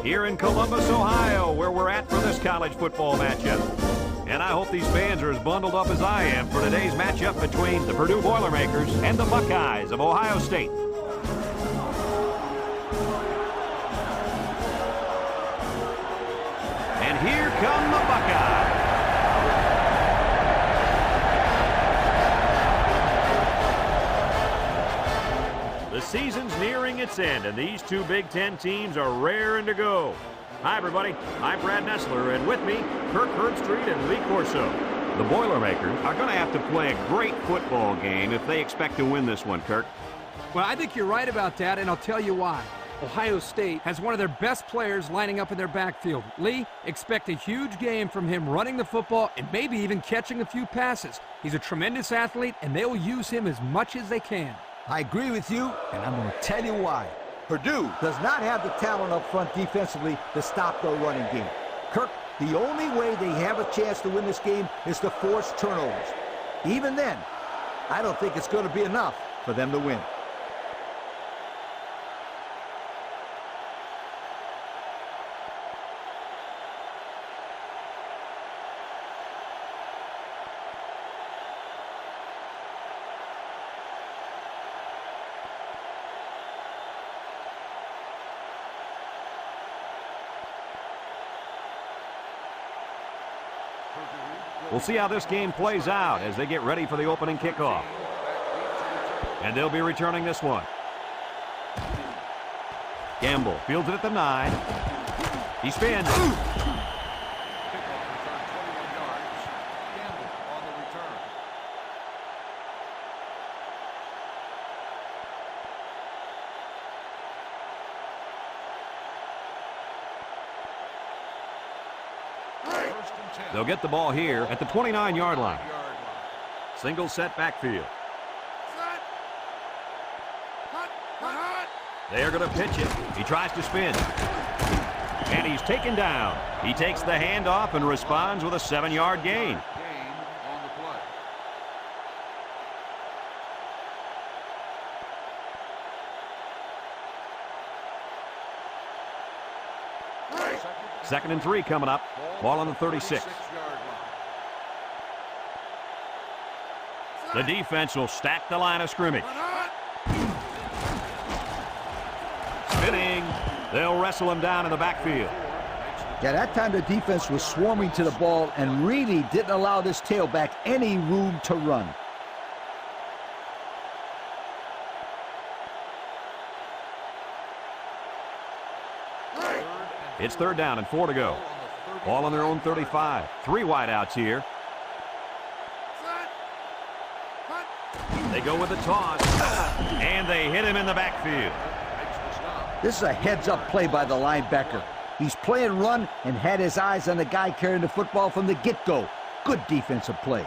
here in Columbus, Ohio, where we're at for this college football matchup. And I hope these fans are as bundled up as I am for today's matchup between the Purdue Boilermakers and the Buckeyes of Ohio State. And here come the Buckeyes. The season's nearing its end, and these two Big Ten teams are raring to go. Hi, everybody. I'm Brad Nessler, and with me, Kirk Herbstreit and Lee Corso. The Boilermakers are going to have to play a great football game if they expect to win this one, Kirk. Well, I think you're right about that, and I'll tell you why. Ohio State has one of their best players lining up in their backfield. Lee, expect a huge game from him running the football and maybe even catching a few passes. He's a tremendous athlete, and they will use him as much as they can. I agree with you, and I'm going to tell you why. Purdue does not have the talent up front defensively to stop their running game. Kirk, the only way they have a chance to win this game is to force turnovers. Even then, I don't think it's going to be enough for them to win. We'll see how this game plays out as they get ready for the opening kickoff. And they'll be returning this one. Gamble fields it at the 9. He spins. They'll get the ball here at the 29-yard line. Single set backfield. They're going to pitch it. He tries to spin. And he's taken down. He takes the handoff and responds with a 7-yard gain. Second and 3 coming up. Ball on the 36. The defense will stack the line of scrimmage. Spinning. They'll wrestle him down in the backfield. Yeah, that time the defense was swarming to the ball and really didn't allow this tailback any room to run. It's third down and 4 to go. Ball on their own 35. 3 wideouts here. They go with the toss. And they hit him in the backfield. This is a heads-up play by the linebacker. He's playing run and had his eyes on the guy carrying the football from the get-go. Good defensive play.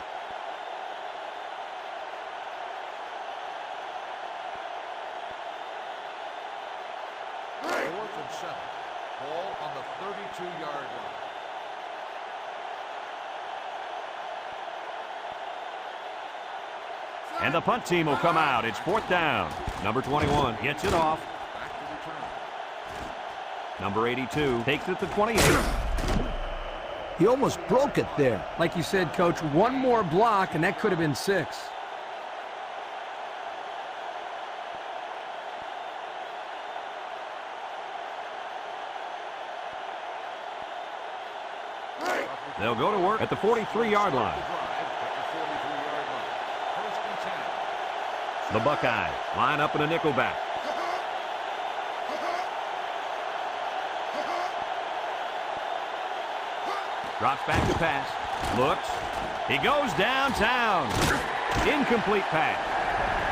And the punt team will come out. It's 4th down. Number 21 gets it off. Number 82 takes it to 28. He almost broke it there. Like you said, Coach, one more block, and that could have been 6. They'll go to work at the 43-yard line. The Buckeyes line up in a nickelback. Drops back to pass. Looks. He goes downtown. Incomplete pass.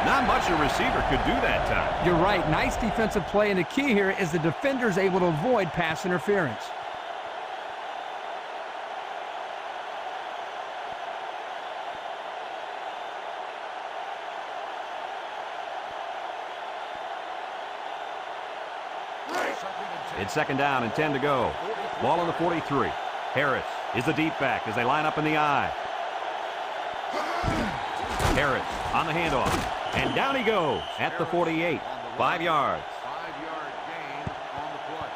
Not much a receiver could do that time. You're right. Nice defensive play, and the key here is the defender's able to avoid pass interference. It's second down and 10 to go. Ball on the 43. Harris is the deep back as they line up in the I. Harris on the handoff. And down he goes at the 48. 5 yards. 5-yard gain on the play.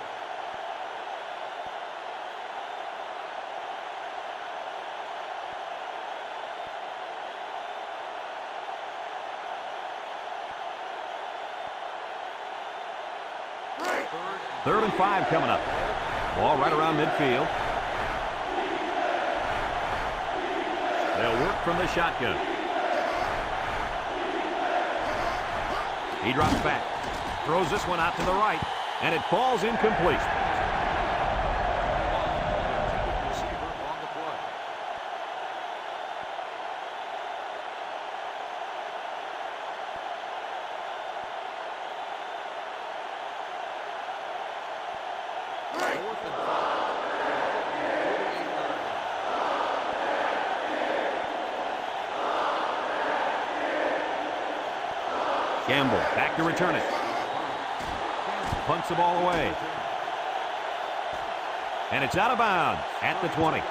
3rd and 5 coming up. Ball right around midfield. They'll work from the shotgun. He drops back. Throws this one out to the right. And it falls incomplete. Campbell back to return it. Punts the ball away. And it's out of bounds at the 20.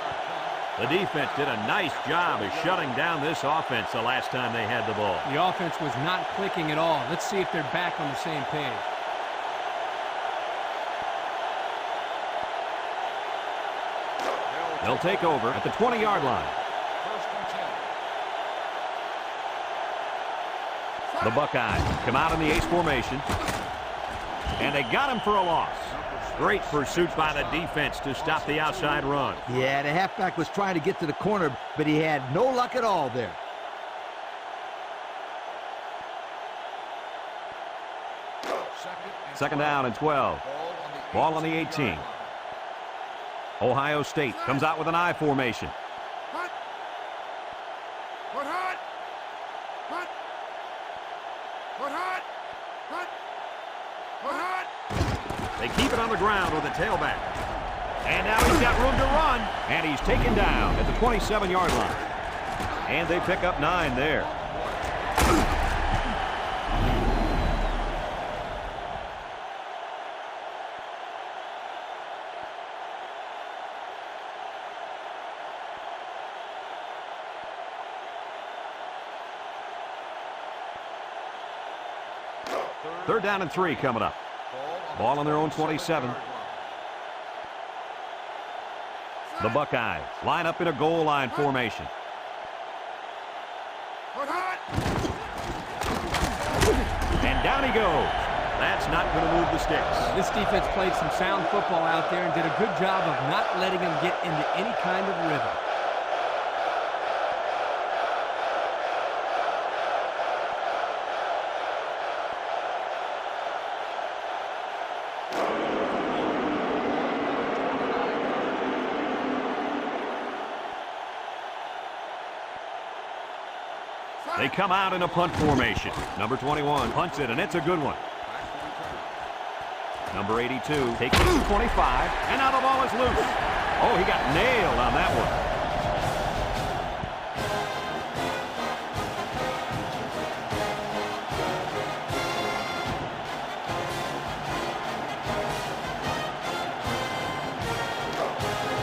The defense did a nice job of shutting down this offense the last time they had the ball. The offense was not clicking at all. Let's see if they're back on the same page. They'll take over at the 20-yard line. The Buckeyes come out in the ace formation. And they got him for a loss. Great pursuit by the defense to stop the outside run. Yeah, the halfback was trying to get to the corner, but he had no luck at all there. Second down and 12. Ball on the 18. Ohio State comes out with an I formation. They keep it on the ground with a tailback. And now he's got room to run. And he's taken down at the 27-yard line. And they pick up 9 there. Third down and 3 coming up. Ball on their own 27. The Buckeyes line up in a goal line formation. And down he goes. That's not going to move the sticks. This defense played some sound football out there and did a good job of not letting him get into any kind of rhythm. They come out in a punt formation. Number 21 punts it, and it's a good one. Number 82 takes it to 25, and now the ball is loose. Oh, he got nailed on that one.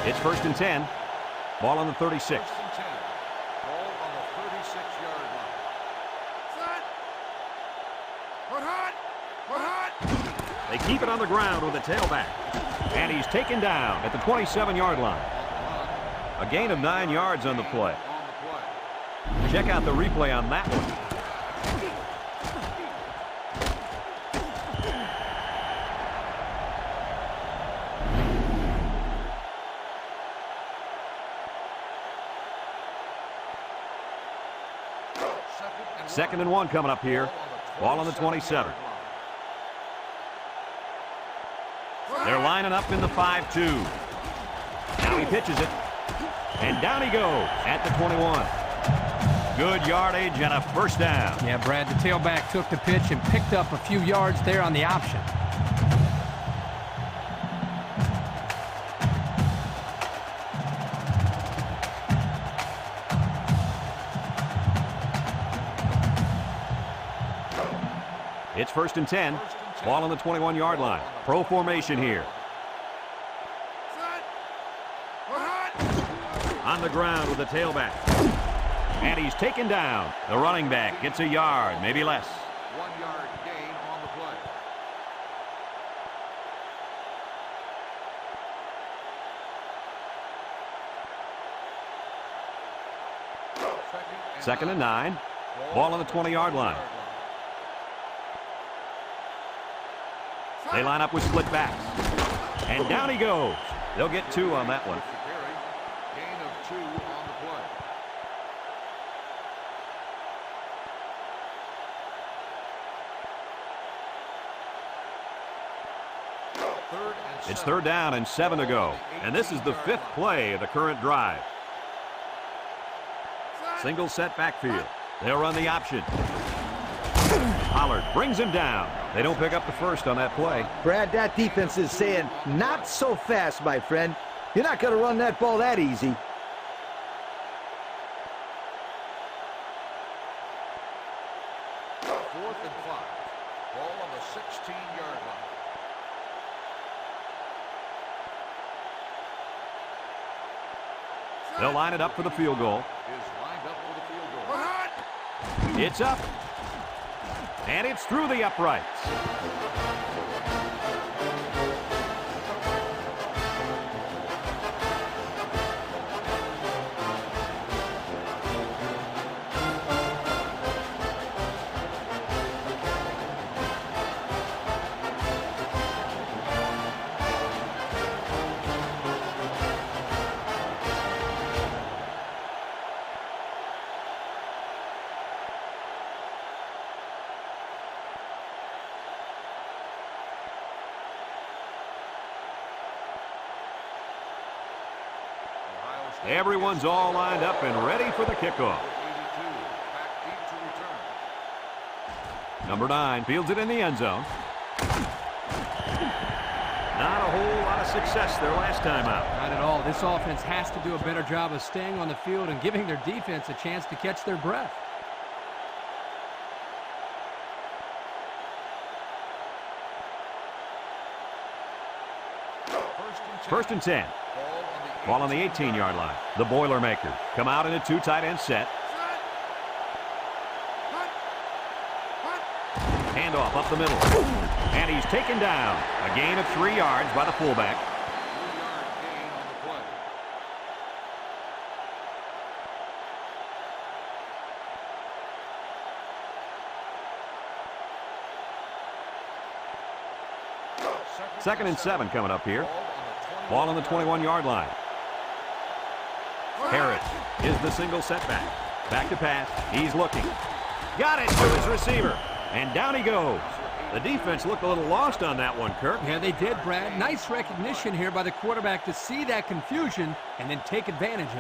It's 1st and 10. Ball on the 36. They keep it on the ground with a tailback. And he's taken down at the 27-yard line. A gain of 9 yards on the play. Check out the replay on that one. Second and 1 coming up here. Ball on the 27. They're lining up in the 5-2. Now he pitches it. And down he goes at the 21. Good yardage and a first down. Yeah, Brad, the tailback took the pitch and picked up a few yards there on the option. It's 1st and 10. Ball on the 21-yard line. Pro formation here. On the ground with the tailback. And he's taken down. The running back gets a yard, maybe less. 1 yard gain on the play. Second and 9. Ball on the 20-yard line. They line up with split backs. And down he goes. They'll get 2 on that one. Gain of 2 on the play. It's 3rd down and 7 to go. And this is the 5th play of the current drive. Single set backfield. They'll run the option. Pollard brings him down. They don't pick up the first on that play. Brad, that defense is saying, not so fast, my friend. You're not going to run that ball that easy. Fourth and 5. Ball on the 16-yard line. They'll line it up for the field goal. Is lined up for the field goal. It's up. And it's through the uprights. Everyone's all lined up and ready for the kickoff. Number 9 fields it in the end zone. Not a whole lot of success their last time out. Not at all. This offense has to do a better job of staying on the field and giving their defense a chance to catch their breath. First and 10. Ball on the 18-yard line. The Boilermakers come out in a 2 tight end set. Handoff up the middle. And he's taken down. A gain of 3 yards by the fullback. 3-yard gain on the play. Second and 7 coming up here. Ball on the 21-yard line. Harris is the single setback. Back to pass. He's looking. Got it to his receiver. And down he goes. The defense looked a little lost on that one, Kirk. Yeah, they did, Brad. Nice recognition here by the quarterback to see that confusion and then take advantage of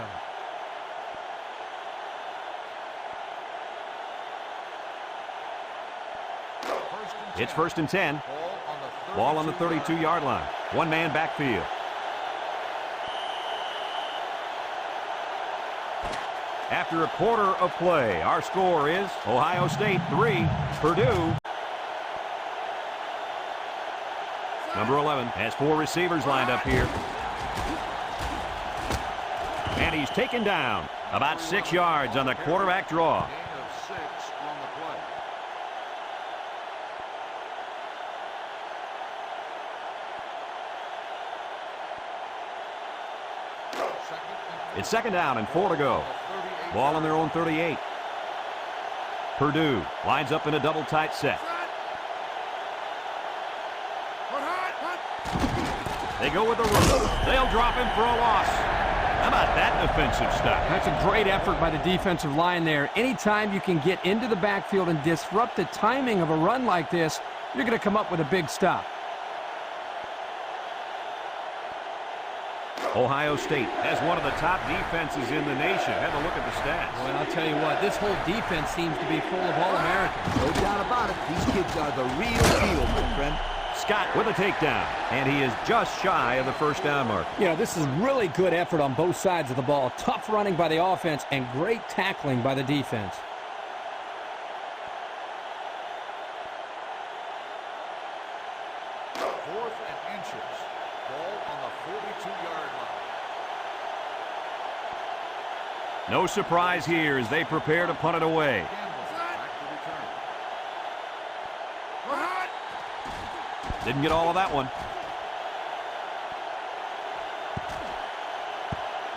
it. It's first and 10. Ball on the 32-yard line. One-man backfield. After a quarter of play, our score is Ohio State 3, Purdue. Number 11 has 4 receivers lined up here. And he's taken down about 6 yards on the quarterback draw. Gain of 6 on the play. It's second down and 4 to go. Ball on their own 38. Purdue lines up in a double tight set. They go with the run. They'll drop him for a loss. How about that defensive stop? That's a great effort by the defensive line there. Anytime you can get into the backfield and disrupt the timing of a run like this, you're going to come up with a big stop. Ohio State has one of the top defenses in the nation. Have a look at the stats. Well, I'll tell you what, this whole defense seems to be full of All-Americans. No doubt about it. These kids are the real deal, my friend. Scott with a takedown, and he is just shy of the first down mark. You know, this is really good effort on both sides of the ball. Tough running by the offense and great tackling by the defense. Fourth and inches. Ball on the 42-yard line. No surprise here as they prepare to punt it away. Back to return. Didn't get all of that one.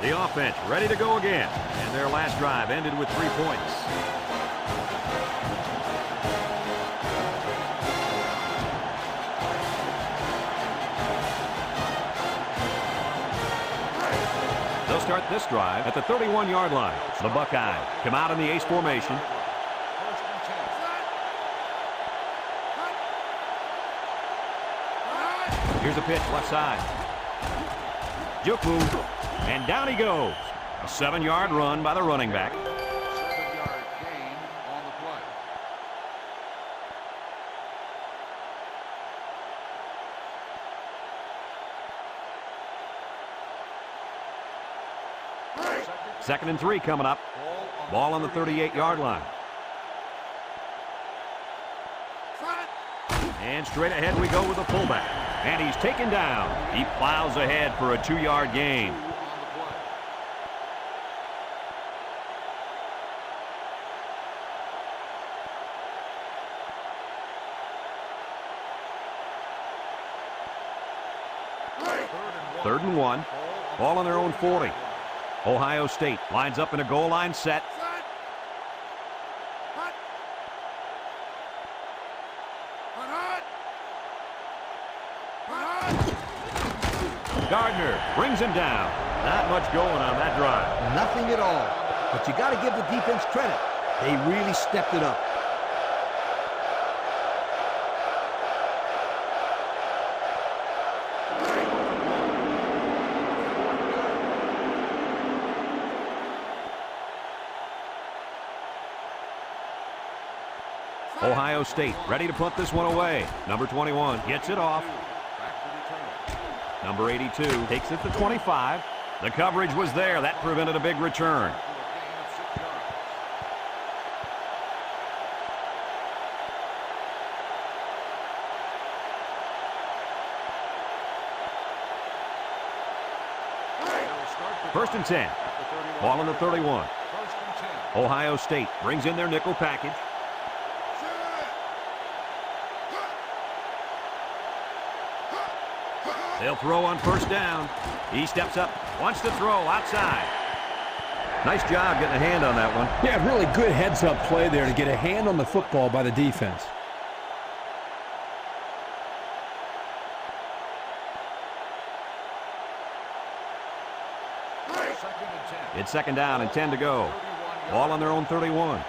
The offense ready to go again. And their last drive ended with 3 points. They'll start this drive at the 31-yard line. The Buckeyes come out in the ace formation. First and 10. Here's a pitch left side. Juku, and down he goes. A 7-yard run by the running back. 7-yard gain on the play. Second and 3 coming up. Ball on the 38-yard line. And straight ahead we go with the fullback. And he's taken down. He plows ahead for a 2-yard gain. Third and 1. Ball on their own 40. Ohio State lines up in a goal line set. Gardner brings him down. Not much going on that drive. Nothing at all. But you got to give the defense credit. They really stepped it up. Ohio State ready to put this one away. Number 21 gets it off. Number 82 takes it to 25. The coverage was there. That prevented a big return. First and 10. Ball on the 31. Ohio State brings in their nickel package. They'll throw on first down. He steps up, wants to throw outside. Nice job getting a hand on that one. Yeah, really good heads-up play there to get a hand on the football by the defense. It's second down and 10 to go. Ball on their own 31.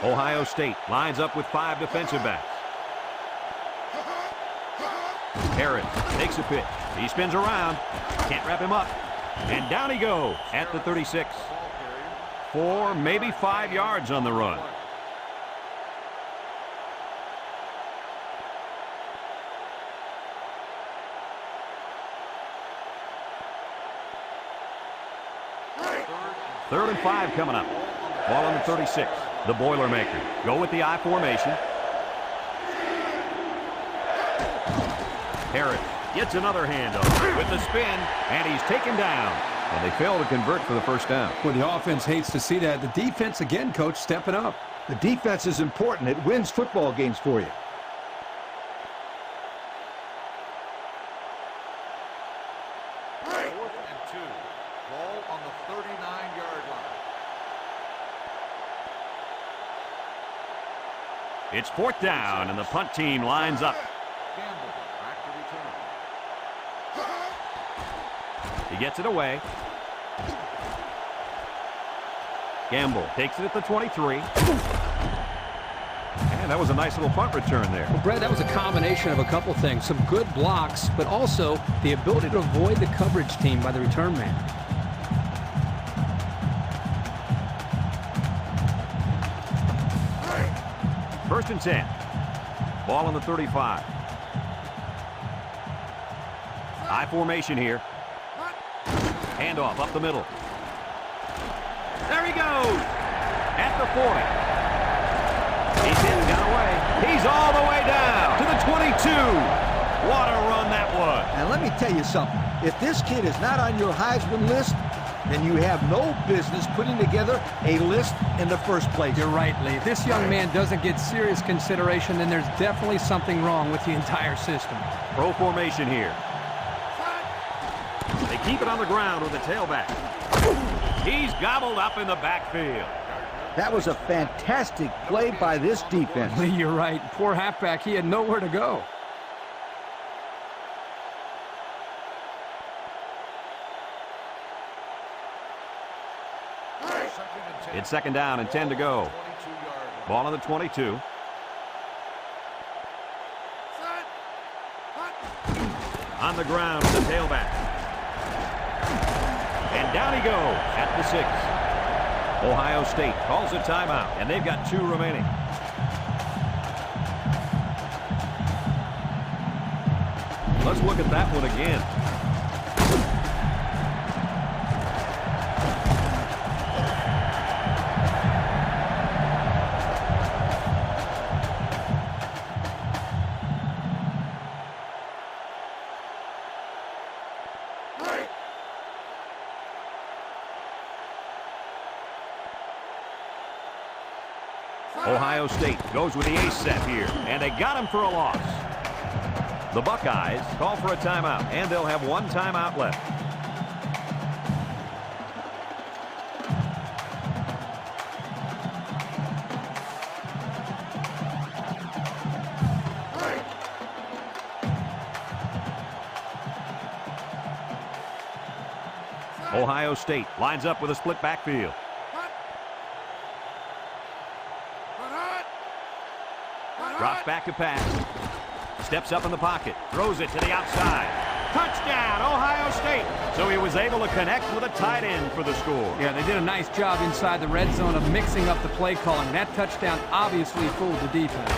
Ohio State lines up with 5 defensive backs. Harris takes a pitch. He spins around. Can't wrap him up. And down he goes at the 36. 4, maybe 5 yards on the run. Third and 5 coming up. Ball on the 36. The Boilermakers go with the I formation. Harris gets another handoff with the spin, and he's taken down. And they fail to convert for the first down. Well, the offense hates to see that. The defense, again, Coach, stepping up. The defense is important. It wins football games for you. Fourth and 2. Ball on the 39-yard line. It's fourth down, and the punt team lines up. Gamble back to return. He gets it away. Gamble takes it at the 23. And that was a nice little punt return there. Well, Brad, that was a combination of a couple things. Some good blocks, but also the ability to avoid the coverage team by the return man. First and 10. Ball on the 35. I formation here. Handoff up the middle. There he goes. At the 40. He's hit and got away. He's all the way down to the 22. What a run that was. And let me tell you something. If this kid is not on your Heisman list, then you have no business putting together a list in the first place. You're right, Lee. If this young man doesn't get serious consideration, then there's definitely something wrong with the entire system. Pro formation here. They keep it on the ground with the tailback. He's gobbled up in the backfield. That was a fantastic play by this defense. Lee, you're right. Poor halfback. He had nowhere to go. It's second down and 10 to go. Ball on the 22. On the ground, the tailback. And down he goes at the 6. Ohio State calls a timeout, and they've got 2 remaining. Let's look at that one again. Ohio State goes with the ace set here, and they got him for a loss. The Buckeyes call for a timeout, and they'll have 1 timeout left. Ohio State lines up with a split backfield. Drops back to pass. Steps up in the pocket. Throws it to the outside. Touchdown, Ohio State. So he was able to connect with a tight end for the score. Yeah, they did a nice job inside the red zone of mixing up the play calling. That touchdown obviously fooled the defense.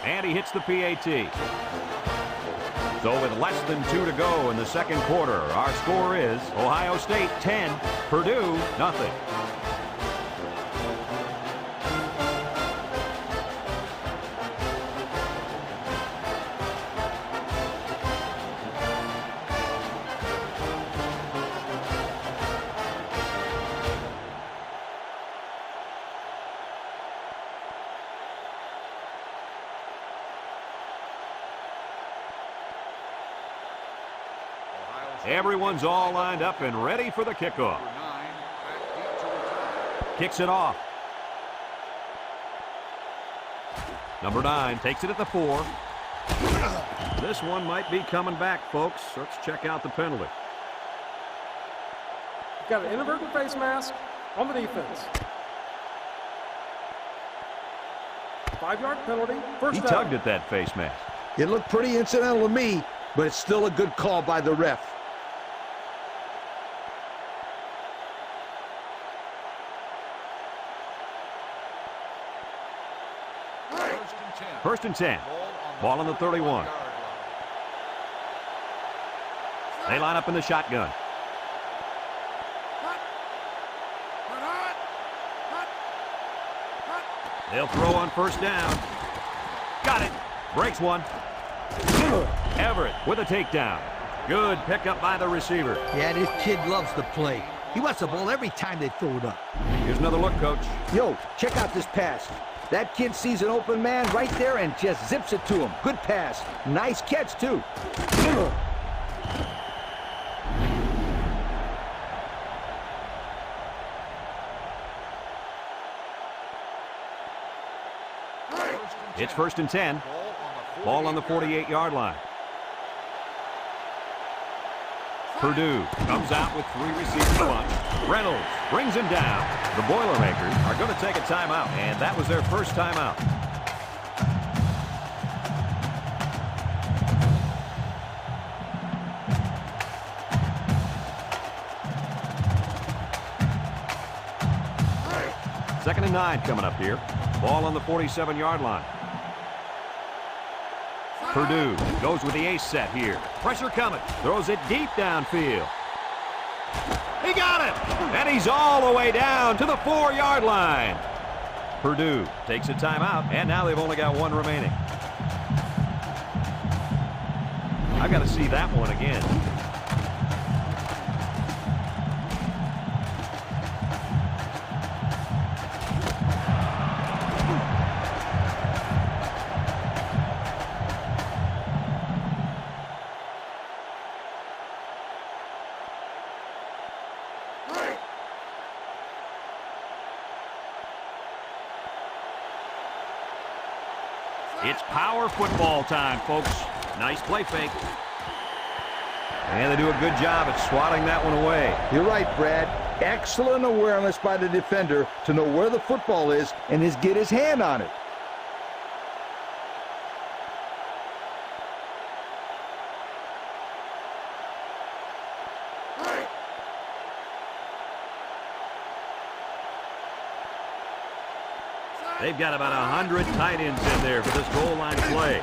And he hits the PAT. So with less than 2 to go in the second quarter, our score is Ohio State 10, Purdue nothing. Everyone's all lined up and ready for the kickoff. Kicks it off. Number 9 takes it at the 4. This one might be coming back, folks. Let's check out the penalty. Got an inadvertent face mask on the defense. 5-yard penalty. First he down. tugged at that face mask. It looked pretty incidental to me, but it's still a good call by the ref. First and 10. Ball on the 31. They line up in the shotgun. They'll throw on first down. Got it. Breaks one. Everett with a takedown. Good pickup by the receiver. Yeah, this kid loves to play. He wants the ball every time they throw it up. Here's another look, Coach. Yo, check out this pass. That kid sees an open man right there and just zips it to him. Good pass. Nice catch, too. It's first and 10. Ball on the 48-yard line. Purdue comes out with 3 receivers to bunch. Reynolds brings him down. The Boilermakers are going to take a timeout, and that was their first timeout. Second and 9 coming up here. Ball on the 47-yard line. Purdue goes with the ace set here. Pressure coming. Throws it deep downfield. He got it! And he's all the way down to the 4-yard line. Purdue takes a timeout, and now they've only got one remaining. I've got to see that one again. It's power football time, folks. Nice play fake. And they do a good job at swatting that one away. You're right, Brad. Excellent awareness by the defender to know where the football is and get his hand on it. They've got about 100 tight ends in there for this goal line play.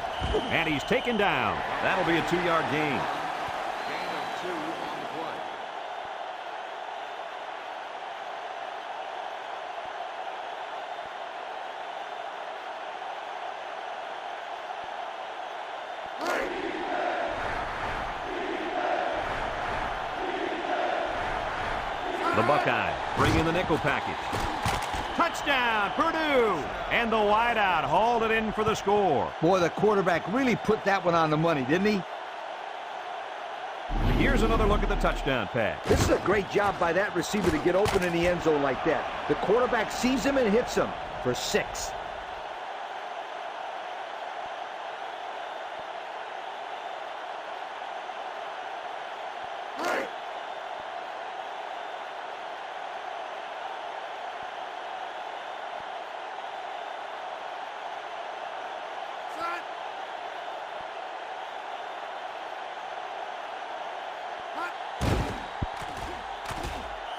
And he's taken down. That'll be a 2-yard gain. Gain of 2 on the play. The Buckeyes bring in the nickel package. Touchdown, Purdue! And the wideout hauled it in for the score. Boy, the quarterback really put that one on the money, didn't he? Here's another look at the touchdown pass. This is a great job by that receiver to get open in the end zone like that. The quarterback sees him and hits him for 6.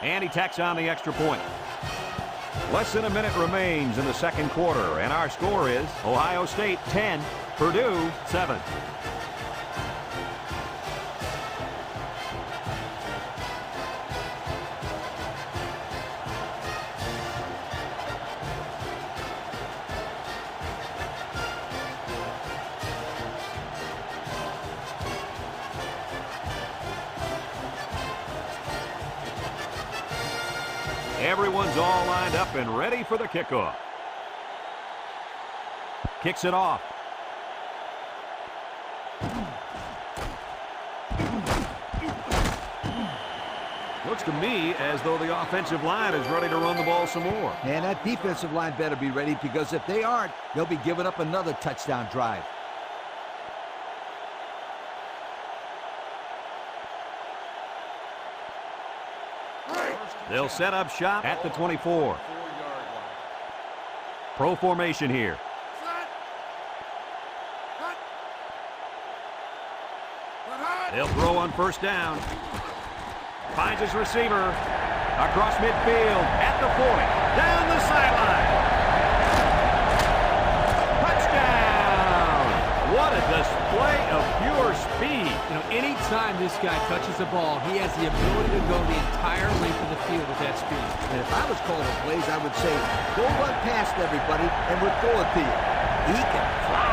And he tacks on the extra point. Less than a minute remains in the second quarter, and our score is Ohio State 10, Purdue 7. Everyone's all lined up and ready for the kickoff. Kicks it off. Looks to me as though the offensive line is ready to run the ball some more. And that defensive line better be ready, because if they aren't, they'll be giving up another touchdown drive. They'll set up shop at the 24. Pro formation here. They'll throw on first down. Finds his receiver. Across midfield. At the 40. Down the sideline. Touchdown! What a display of pure speed. You know, anytime this guy touches the ball, he has the ability to go the entire length of the field with that speed. And if I was calling plays, I would say, go run past everybody and we'll throw it to you. He can fly.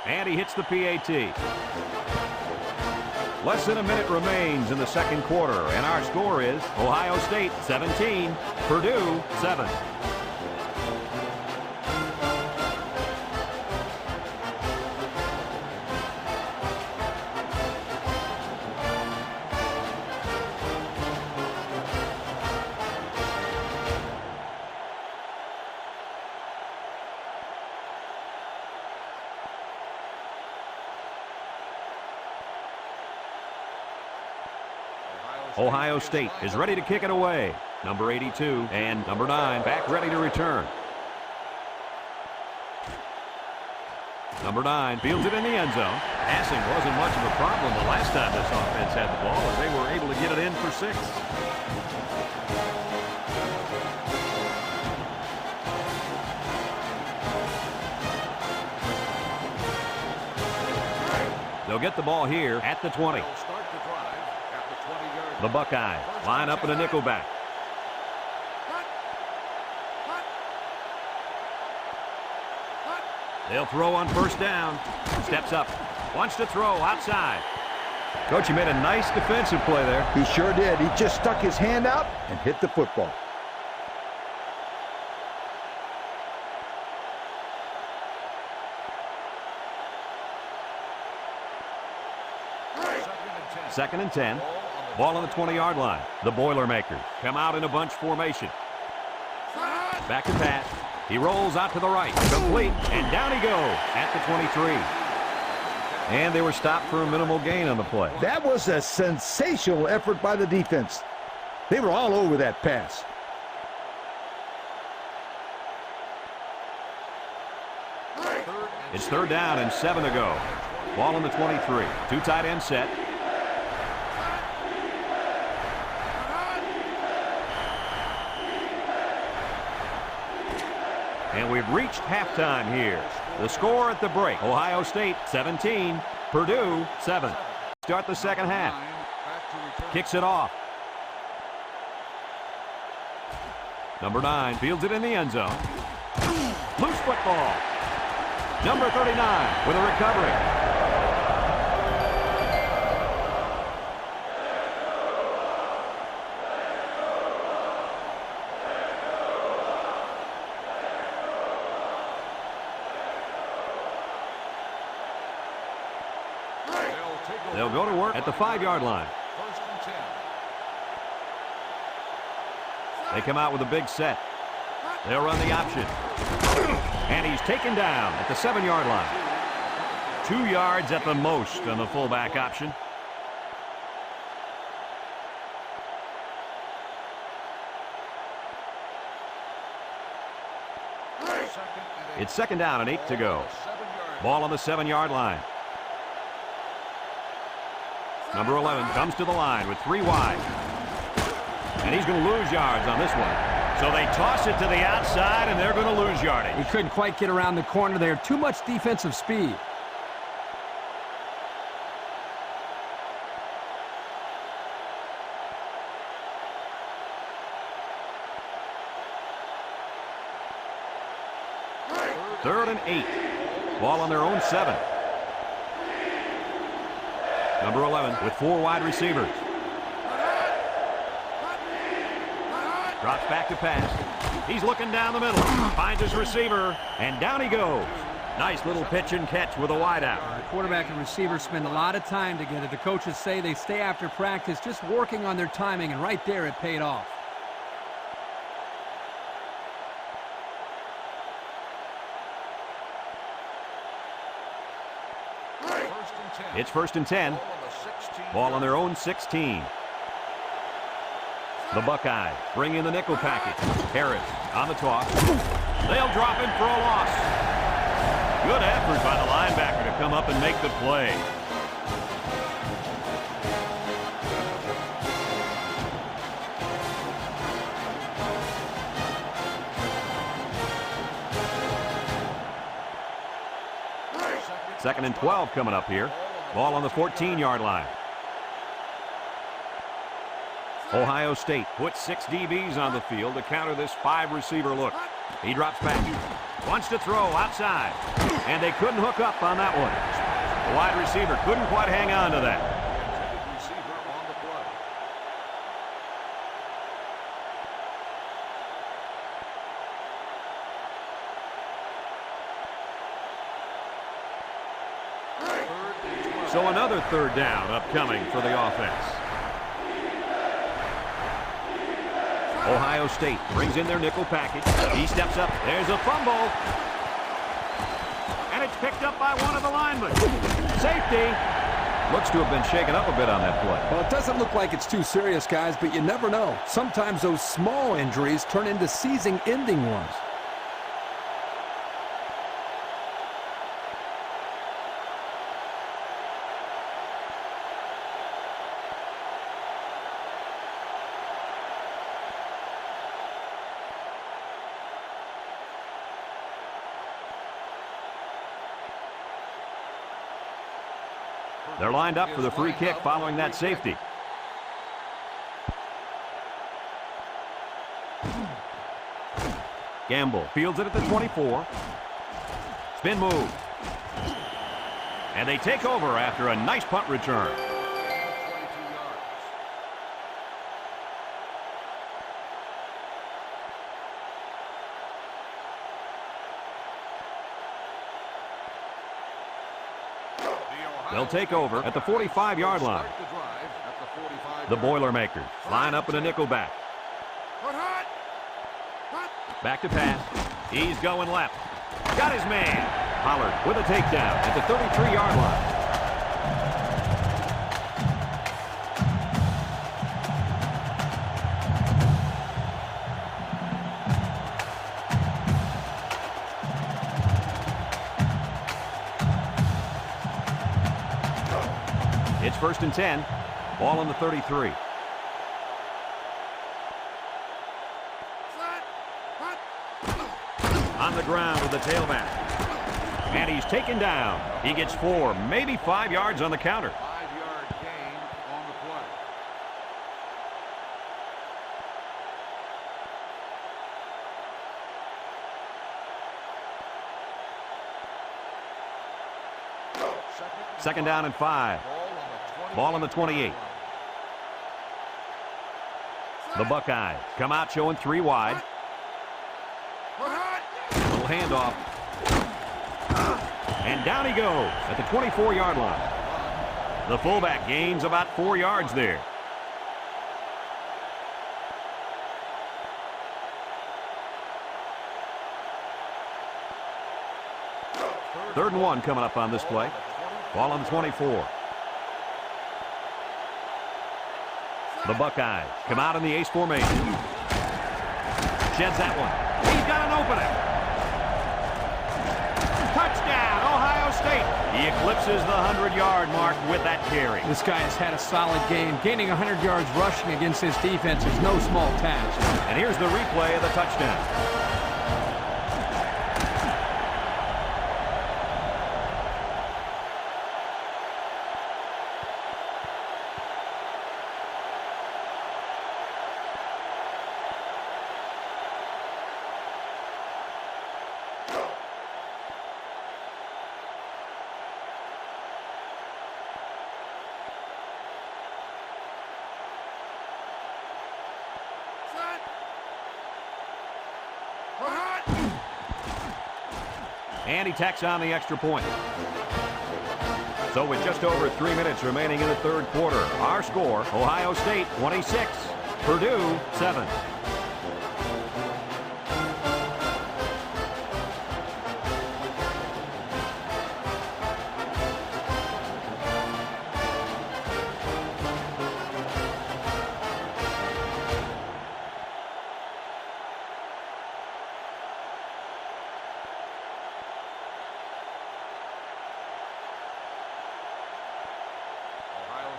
And he hits the PAT. Less than a minute remains in the second quarter, and our score is Ohio State 17, Purdue 7. Ohio State is ready to kick it away. Number 82 and number 9 back ready to return. Number 9 fields it in the end zone. Passing wasn't much of a problem the last time this offense had the ball, as they were able to get it in for 6. They'll get the ball here at the 20. The Buckeyes line up in a nickel back. They'll throw on first down. Steps up. Wants to throw outside. Coach, he made a nice defensive play there. He sure did. He just stuck his hand out and hit the football. Second and 10. Ball on the 20-yard line. The Boilermakers come out in a bunch formation. Back to pass. He rolls out to the right. Complete. And down he goes at the 23. And they were stopped for a minimal gain on the play. That was a sensational effort by the defense. They were all over that pass. It's third down and 7 to go. Ball on the 23. 2 tight end set. And we've reached halftime here. The score at the break, Ohio State 17, Purdue 7. Start the second half. Kicks it off. Number 9 fields it in the end zone. Loose football. Number 39 with a recovery. They'll go to work at the 5-yard line. They come out with a big set. They'll run the option. And he's taken down at the 7-yard line. 2 yards at the most on the fullback option. It's second down and 8 to go. Ball on the 7-yard line. Number 11 comes to the line with 3 wide. And he's going to lose yards on this one. So they toss it to the outside, and they're going to lose yardage. He couldn't quite get around the corner there. Too much defensive speed. Third and 8. Ball on their own 7. Number 11 with 4 wide receivers. Drops back to pass. He's looking down the middle. Finds his receiver, and down he goes. Nice little pitch and catch with a wideout. The quarterback and receiver spend a lot of time together. The coaches say they stay after practice just working on their timing, and right there it paid off. It's first and 10. Ball on their own 16. The Buckeyes bring in the nickel package. Harris on the toss. They'll drop him for a loss. Good effort by the linebacker to come up and make the play. Second and 12 coming up here. Ball on the 14-yard line. Ohio State puts 6 DBs on the field to counter this 5-receiver look. He drops back. Wants to throw outside. And they couldn't hook up on that one. The wide receiver couldn't quite hang on to that. So another third down upcoming for the offense. Ohio State brings in their nickel package. He steps up. There's a fumble. And it's picked up by one of the linemen. Safety. Looks to have been shaken up a bit on that play. Well, it doesn't look like it's too serious, guys, but you never know. Sometimes those small injuries turn into season-ending ones. They're lined up for the free kick following that safety. Gamble fields it at the 24. Spin move. And they take over after a nice punt return. They'll take over at the 45-yard line. The Boilermakers line up in a nickel back. Back to pass. He's going left. Got his man. Pollard with a takedown at the 33-yard line. It's 1st and 10. Ball on the 33. On the ground with the tailback. And he's taken down. He gets 4, maybe 5 yards on the counter. 5-yard gain on the play. Second down and 5. Ball on the 28. The Buckeyes come out showing 3 wide. Little handoff. And down he goes at the 24-yard line. The fullback gains about 4 yards there. Third and 1 coming up on this play. Ball on the 24. The Buckeyes come out in the ace formation. Sheds that one. He's got an opening. Touchdown, Ohio State. He eclipses the 100-yard mark with that carry. This guy has had a solid game. Gaining 100 yards rushing against this defense is no small task. And here's the replay of the touchdown. And he tacks on the extra point. So with just over 3 minutes remaining in the third quarter, our score, Ohio State 26, Purdue 7.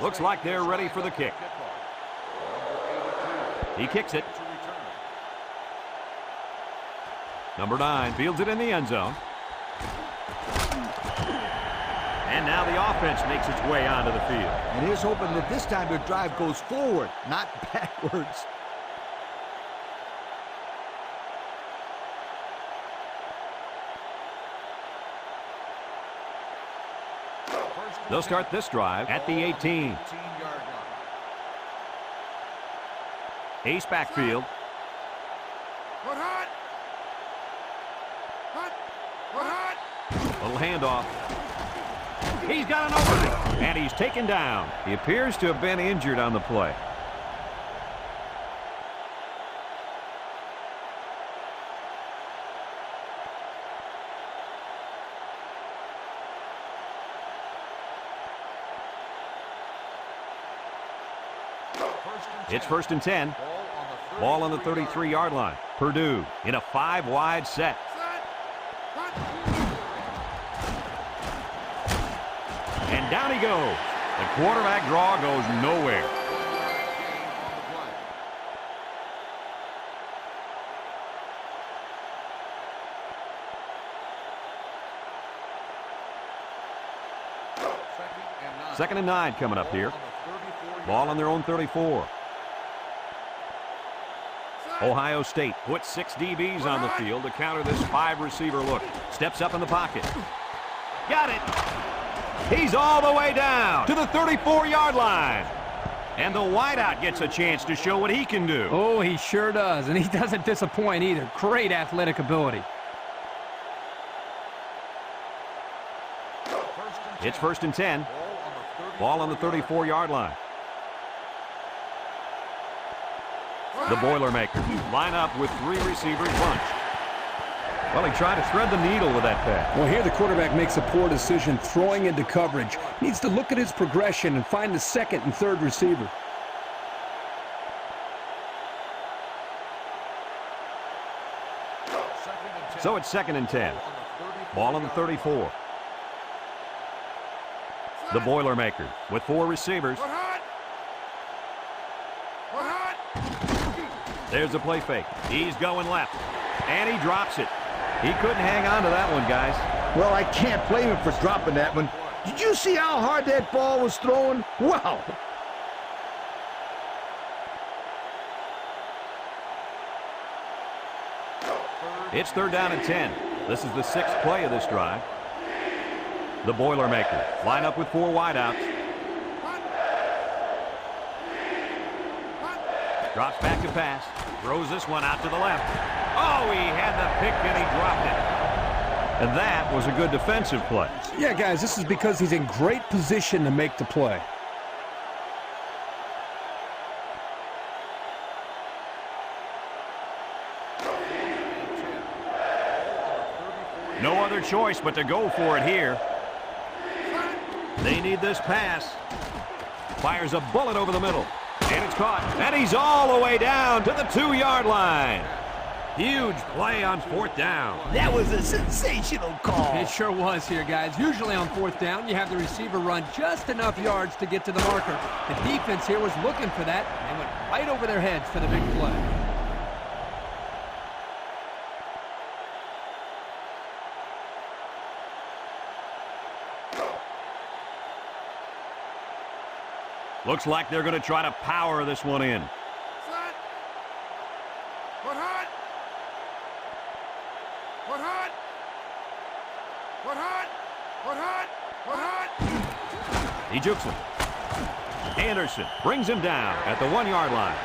Looks like they're ready for the kick. He kicks it. Number 9 fields it in the end zone. And now the offense makes its way onto the field. And here's hoping that this time their drive goes forward, not backwards. They'll start this drive at the 18. Ace backfield. Little handoff. He's got an opening, and he's taken down. He appears to have been injured on the play. It's 1st and 10. Ball on the 33-yard line. Purdue in a 5-wide set. And down he goes. The quarterback draw goes nowhere. 2nd and 9 coming up here. Ball on their own 34. Ohio State puts 6 DBs on the field to counter this 5-receiver look. Steps up in the pocket. Got it. He's all the way down to the 34-yard line. And the wideout gets a chance to show what he can do. Oh, he sure does, and he doesn't disappoint either. Great athletic ability. It's 1st and 10. Ball on the 34-yard line. The Boilermakers line up with 3 receivers bunched. Well, he tried to thread the needle with that pass. Well, here the quarterback makes a poor decision throwing into coverage. Needs to look at his progression and find the 2nd and 3rd receiver. So it's 2nd and 10. Ball on the 34. The Boilermakers with 4 receivers. There's a play fake. He's going left. And he drops it. He couldn't hang on to that one, guys. Well, I can't blame him for dropping that one. Did you see how hard that ball was thrown? Wow. It's 3rd down and 10. This is the 6th play of this drive. The Boilermakers line up with 4 wideouts. Drops back to pass. Throws this one out to the left. Oh, he had the pick and he dropped it. And that was a good defensive play. Yeah, guys, this is because he's in great position to make the play. No other choice but to go for it here. They need this pass. Fires a bullet over the middle. And it's caught. And he's all the way down to the 2-yard line. Huge play on 4th down. That was a sensational call. It sure was here, guys. Usually on 4th down, you have the receiver run just enough yards to get to the marker. The defense here was looking for that and went right over their heads for the big play. Looks like they're going to try to power this one in. He jukes him. Anderson brings him down at the 1-yard line.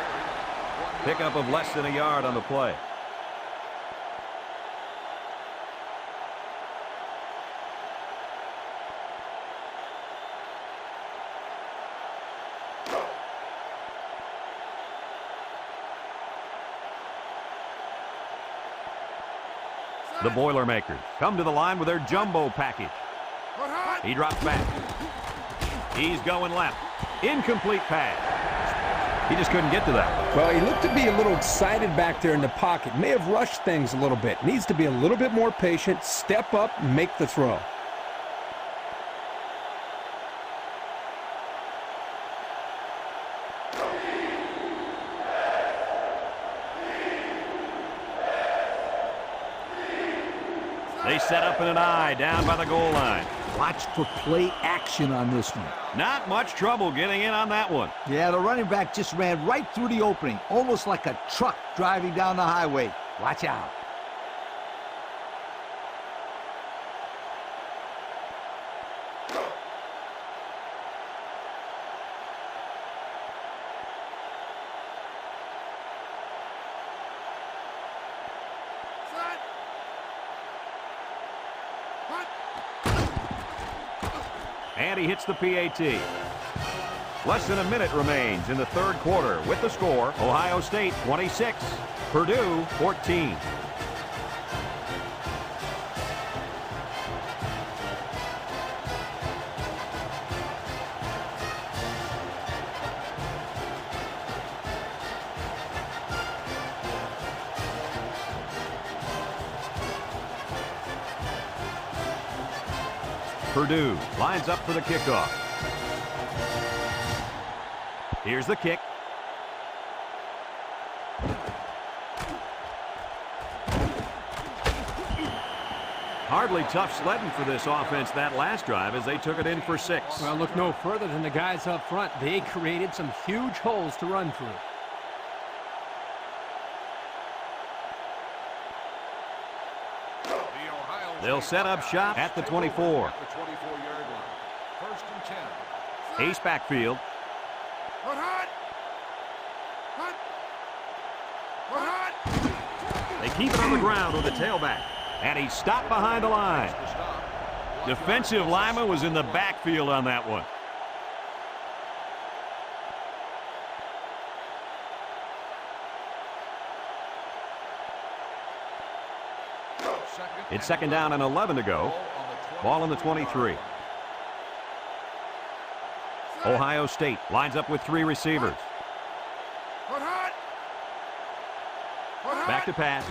Pickup of less than a yard on the play. The Boilermakers come to the line with their jumbo package. He drops back. He's going left. Incomplete pass. He just couldn't get to that. Well, he looked to be a little excited back there in the pocket. May have rushed things a little bit. Needs to be a little bit more patient, step up, and make the throw. They set up in an eye down by the goal line. Watch for play action on this one. Not much trouble getting in on that one. Yeah, the running back just ran right through the opening, almost like a truck driving down the highway. Watch out. And he hits the PAT. Less than a minute remains in the 3rd quarter with the score, Ohio State 26, Purdue 14. Purdue lines up for the kickoff. Here's the kick. Hard hardly tough sledding for this offense that last drive as they took it in for 6. Well, look no further than the guys up front. They created some huge holes to run through. They'll set up shop at the 24. At the 24-yard line. First and 10. Ace backfield. They keep it on the ground with the tailback. And he stopped behind the line. Defensive lineman was in the backfield on that one. It's second down and 11 to go. Ball on the 23. Ohio State lines up with 3 receivers. Back to pass.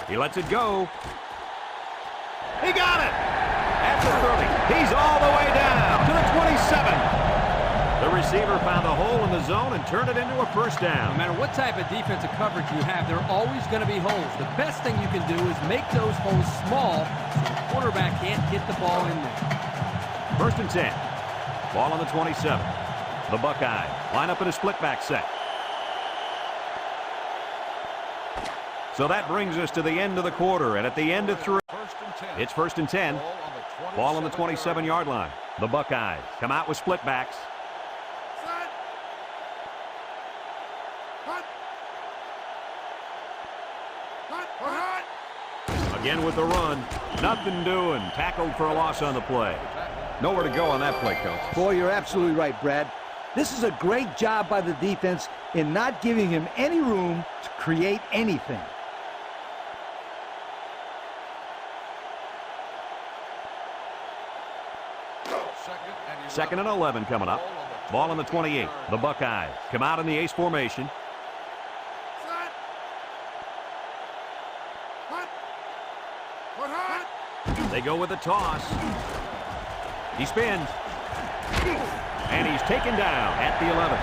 He lets it go. He got it! At the 30. He's all the way down to the 27. The receiver found a hole in the zone and turned it into a first down. No matter what type of defensive coverage you have, there are always going to be holes. The best thing you can do is make those holes small so the quarterback can't get the ball in there. First and 10. Ball on the 27. The Buckeyes line up in a split back set. So that brings us to the end of the quarter, and at the end of 3, it's first and 10. Ball on the 27-yard line. The Buckeyes come out with split backs. Again with the run. Nothing doing. Tackled for a loss on the play. Nowhere to go on that play, Coach. Boy, you're absolutely right, Brad. This is a great job by the defense in not giving him any room to create anything. Second and 11 coming up. Ball on the 28. The Buckeyes come out in the ace formation. They go with a toss. He spins. And he's taken down at the 11.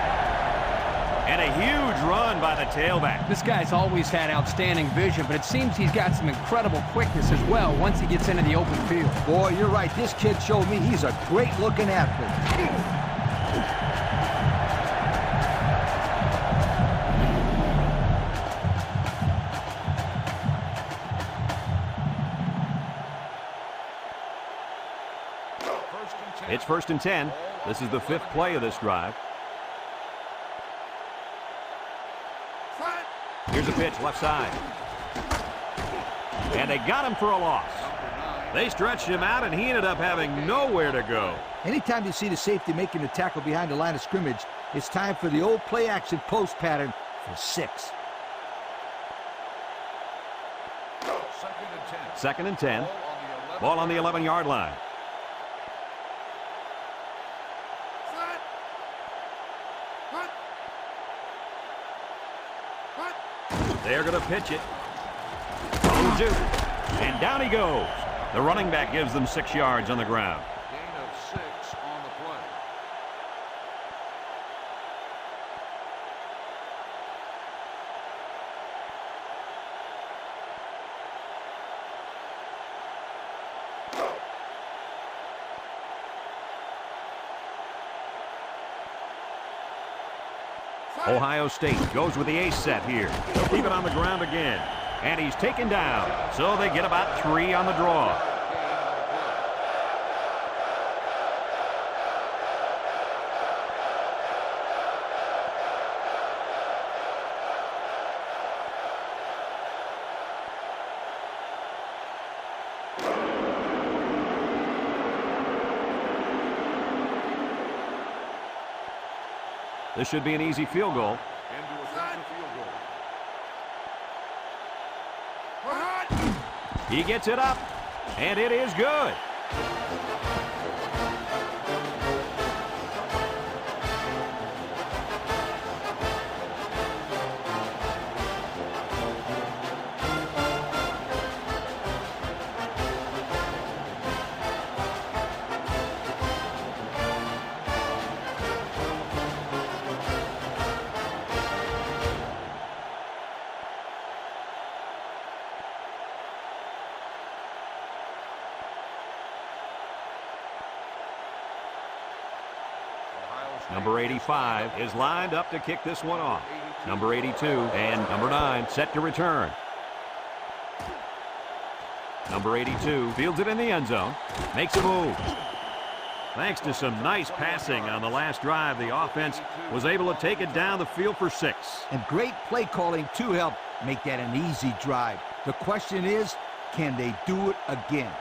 And a huge run by the tailback. This guy's always had outstanding vision, but it seems he's got some incredible quickness as well once he gets into the open field. Boy, you're right. This kid showed me he's a great-looking athlete. It's first and 10. This is the 5th play of this drive. Here's a pitch left side. And they got him for a loss. They stretched him out, and he ended up having nowhere to go. Anytime you see the safety making the tackle behind the line of scrimmage, it's time for the old play-action post pattern for 6. Second and 10. Ball on the 11-yard line. They're going to pitch it. And down he goes. The running back gives them 6 yards on the ground. Gain of 6 on the play. Ohio State goes with the ace set here. They'll keep it on the ground again. And he's taken down. So they get about 3 on the draw. This should be an easy field goal. Into attempt a field goal. He gets it up, and it is good. Number 85 is lined up to kick this one off. Number 82 and number 9 set to return. Number 82 fields it in the end zone. Makes a move. Thanks to some nice passing on the last drive, the offense was able to take it down the field for 6. And great play calling to help make that an easy drive. The question is, can they do it again?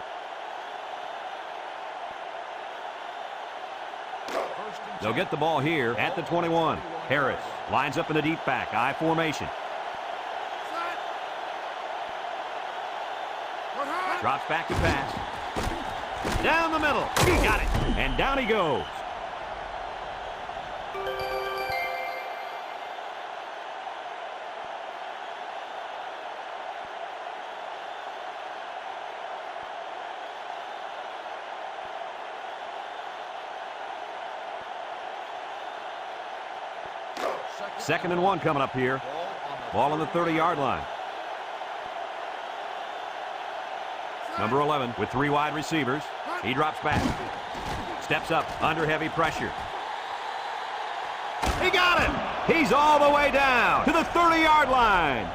They'll get the ball here at the 21. Harris lines up in the deep back, I formation. Drops back to pass. Down the middle. He got it. And down he goes. Second and 1 coming up here. Ball on the 30-yard line. Number 11 with 3 wide receivers. He drops back. Steps up under heavy pressure. He got him! He's all the way down to the 30-yard line.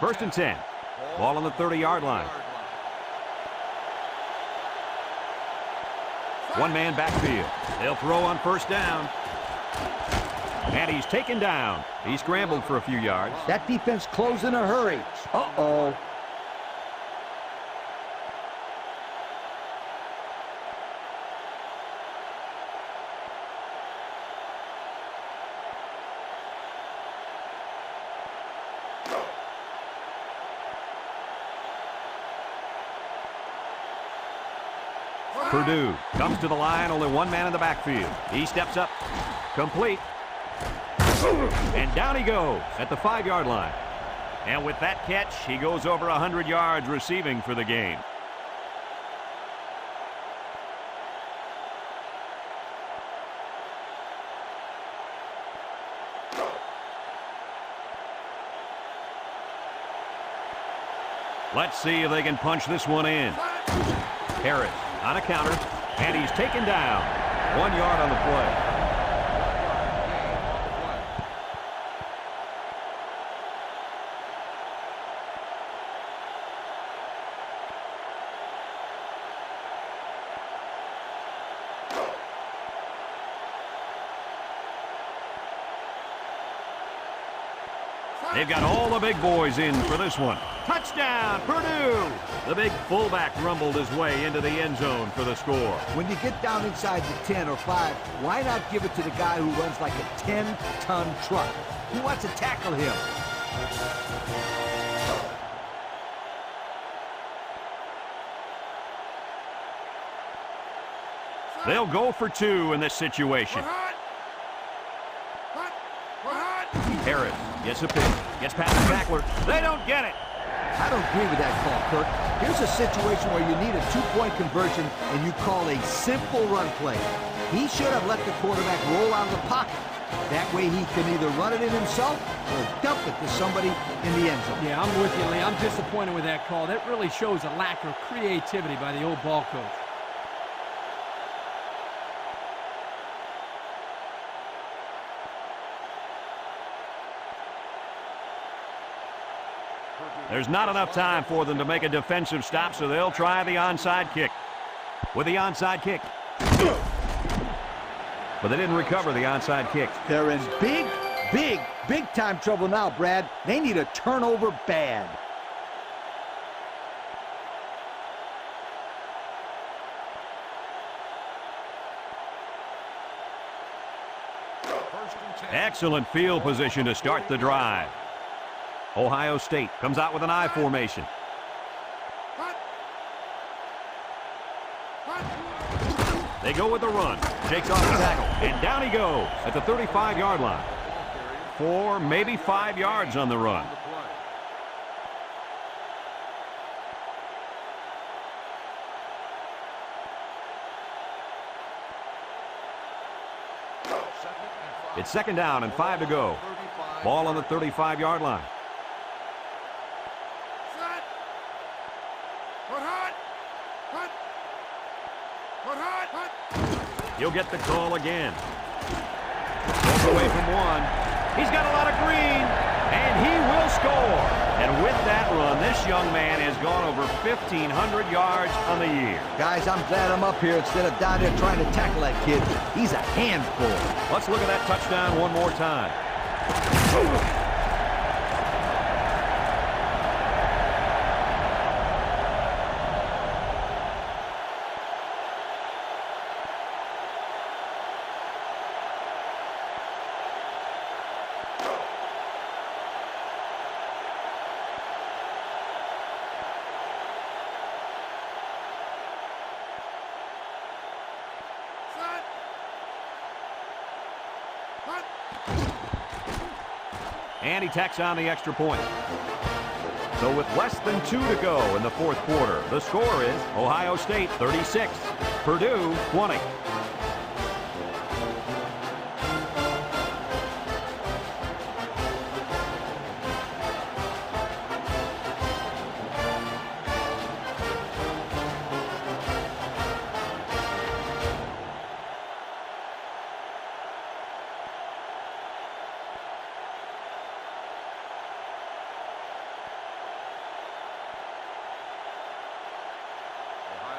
First and 10. Ball on the 30-yard line. One-man backfield. They'll throw on first down. And he's taken down. He scrambled for a few yards. That defense closed in a hurry. Uh-oh. Purdue comes to the line, only one man in the backfield. He steps up, complete, and down he goes at the 5-yard line. And with that catch, he goes over 100 yards receiving for the game. Let's see if they can punch this one in. Harris on a counter, and he's taken down. 1 yard on the play. They've got all the big boys in for this one. Touchdown, Purdue! The big fullback rumbled his way into the end zone for the score. When you get down inside the 10 or 5, why not give it to the guy who runs like a 10-ton truck? Who wants to tackle him? They'll go for 2 in this situation. Harris gets a pick, gets past the tackler. They don't get it. I don't agree with that call, Kirk. Here's a situation where you need a 2-point conversion and you call a simple run play. He should have let the quarterback roll out of the pocket. That way he can either run it in himself or dump it to somebody in the end zone. Yeah, I'm with you, Lee. I'm disappointed with that call. That really shows a lack of creativity by the old ball coach. There's not enough time for them to make a defensive stop, so they'll try the onside kick. With the onside kick. But they didn't recover the onside kick. They're in big time trouble now, Brad. They need a turnover bad. Excellent field position to start the drive. Ohio State comes out with an I formation. They go with the run. Shakes off the tackle. And down he goes at the 35-yard line. 4, maybe 5 yards on the run. It's 2nd down and 5 to go. Ball on the 35-yard line. He'll get the call again. Goes away from one. He's got a lot of green, and he will score. And with that run, this young man has gone over 1,500 yards on the year. Guys, I'm glad I'm up here instead of down there trying to tackle that kid. He's a handful. Let's look at that touchdown one more time. And he tacks on the extra point. So with less than 2 to go in the fourth quarter, the score is Ohio State 36, Purdue 20.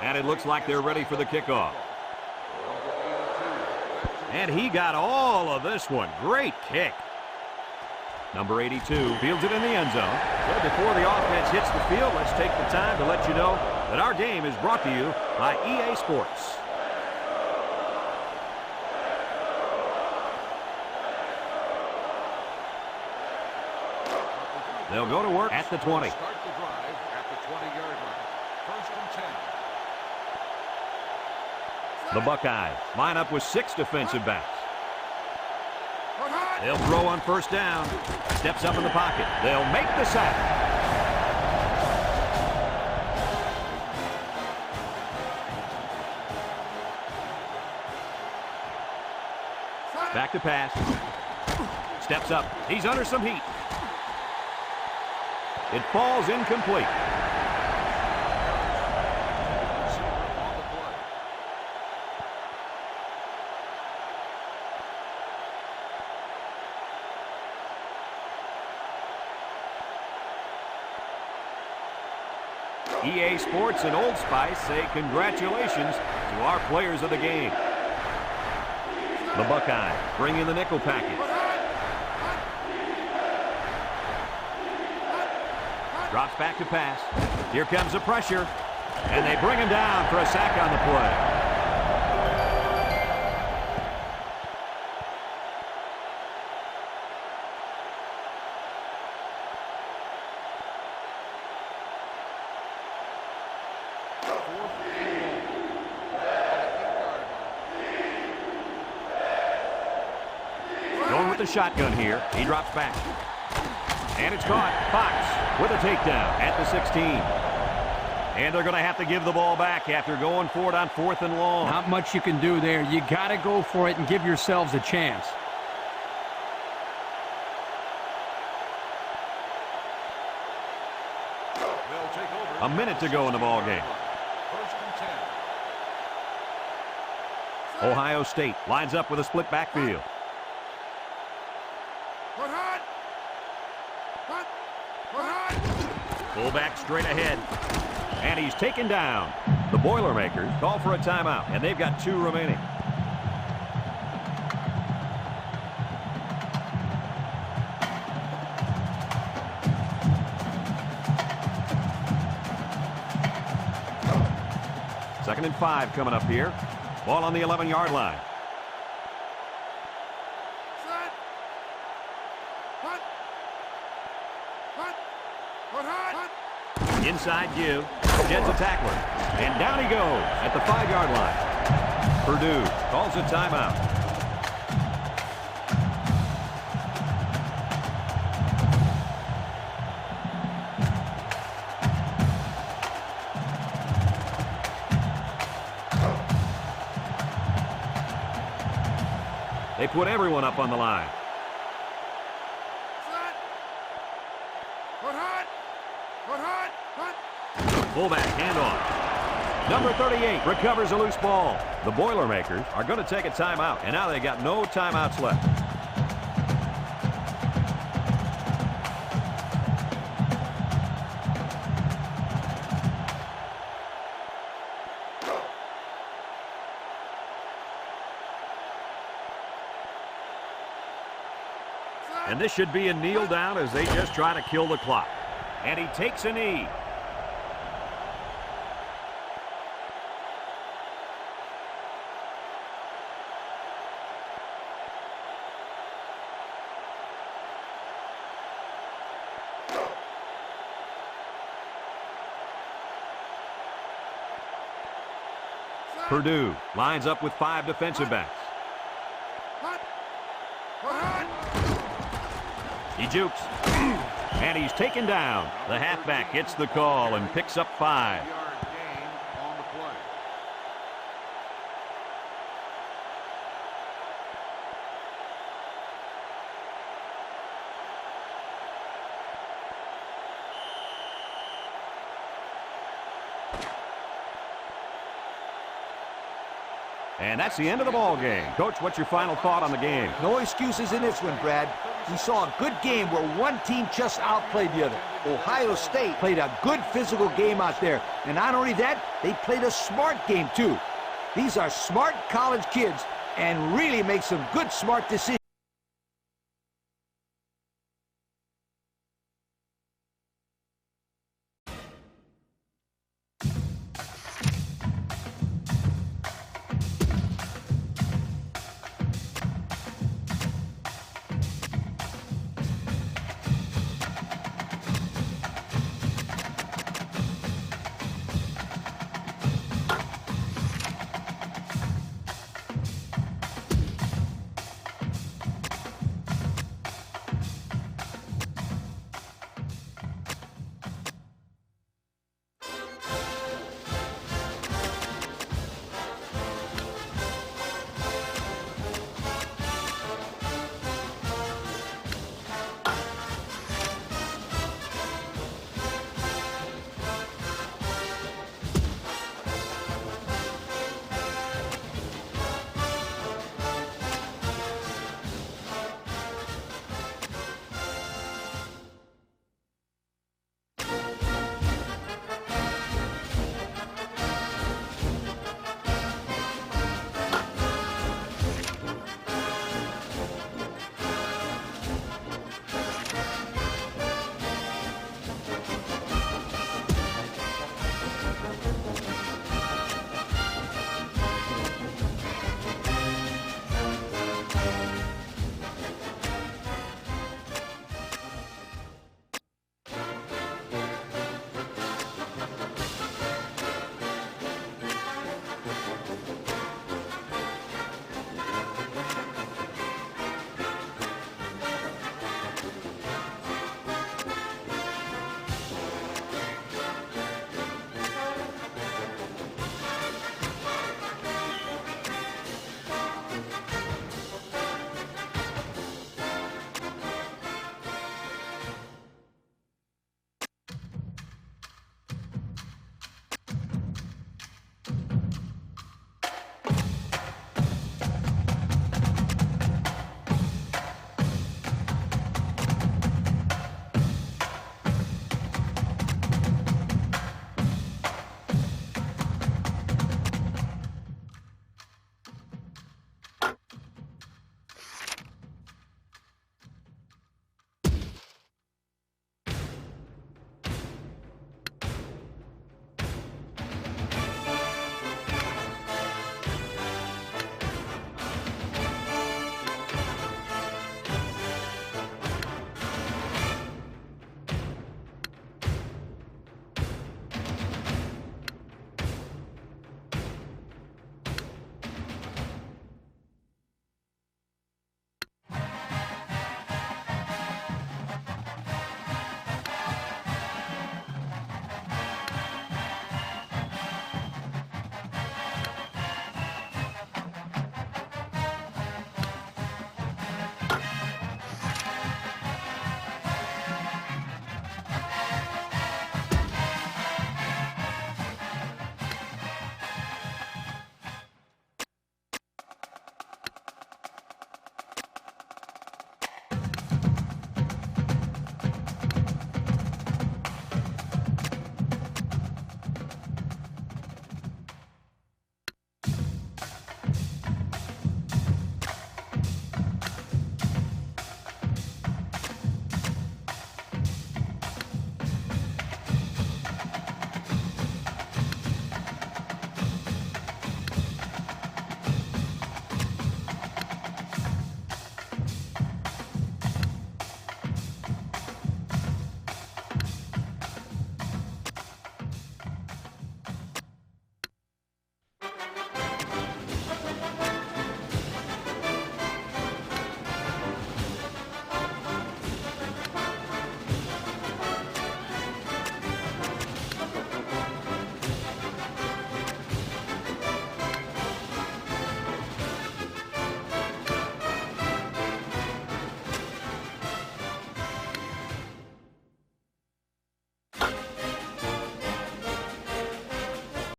And it looks like they're ready for the kickoff. And he got all of this one. Great kick. Number 82 fields it in the end zone. Well, before the offense hits the field, let's take the time to let you know that our game is brought to you by EA Sports. They'll go to work at the 20. Start the drive at the 20-yard line. First and 10. The Buckeyes line up with 6 defensive backs. They'll throw on first down. Steps up in the pocket. They'll make the sack. Back to pass. Steps up. He's under some heat. It falls incomplete. EA Sports and Old Spice say congratulations to our players of the game. The Buckeyes bring in the nickel package. Drops back to pass. Here comes the pressure. And they bring him down for a sack on the play. The shotgun here. He drops back. And it's caught. Fox with a takedown at the 16. And they're going to have to give the ball back after going for it on 4th and long. Not much you can do there. You got to go for it and give yourselves a chance. A minute to go in the ball game. First and 10. Ohio State lines up with a split backfield. Fullback straight ahead. And he's taken down. The Boilermakers call for a timeout, and they've got 2 remaining. Second and 5 coming up here. Ball on the 11-yard line. Inside give. Gets a tackler. And down he goes at the 5-yard line. Purdue calls a timeout. They put everyone up on the line. Fullback handoff. Number 38 recovers a loose ball. The Boilermakers are going to take a timeout, and now they got no timeouts left. And this should be a kneel down as they just try to kill the clock. And he takes a knee. Purdue lines up with 5 defensive backs. He jukes. And he's taken down. The halfback gets the call and picks up 5. And that's the end of the ball game. Coach, what's your final thought on the game? No excuses in this one, Brad. We saw a good game where one team just outplayed the other. Ohio State played a good physical game out there. And not only that, they played a smart game, too. These are smart college kids and really make some good, smart decisions.